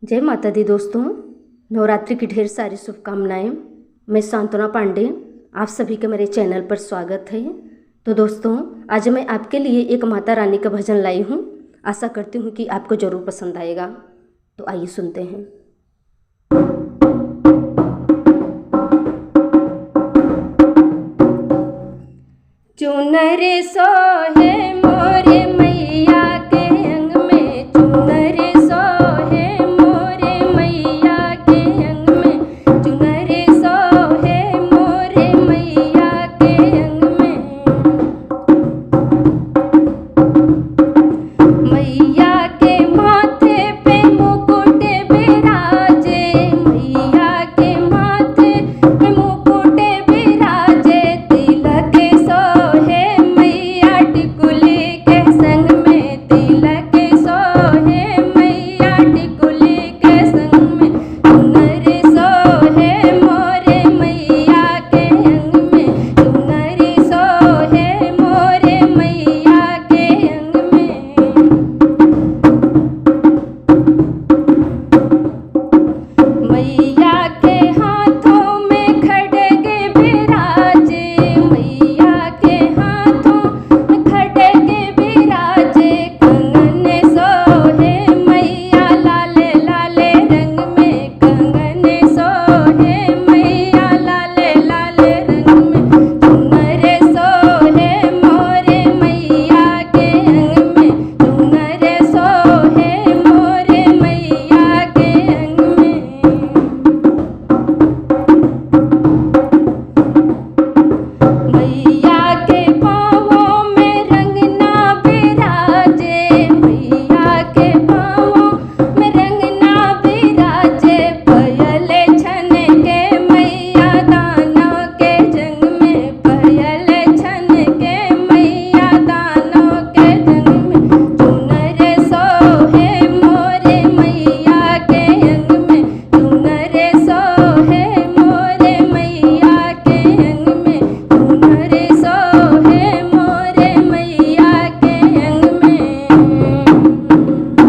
जय माता दी दोस्तों, नवरात्रि की ढेर सारी शुभकामनाएं। मैं सांत्वना पांडे, आप सभी का मेरे चैनल पर स्वागत है। तो दोस्तों, आज मैं आपके लिए एक माता रानी का भजन लाई हूँ। आशा करती हूँ कि आपको ज़रूर पसंद आएगा। तो आइए सुनते हैं। चुनर सोहे मोरे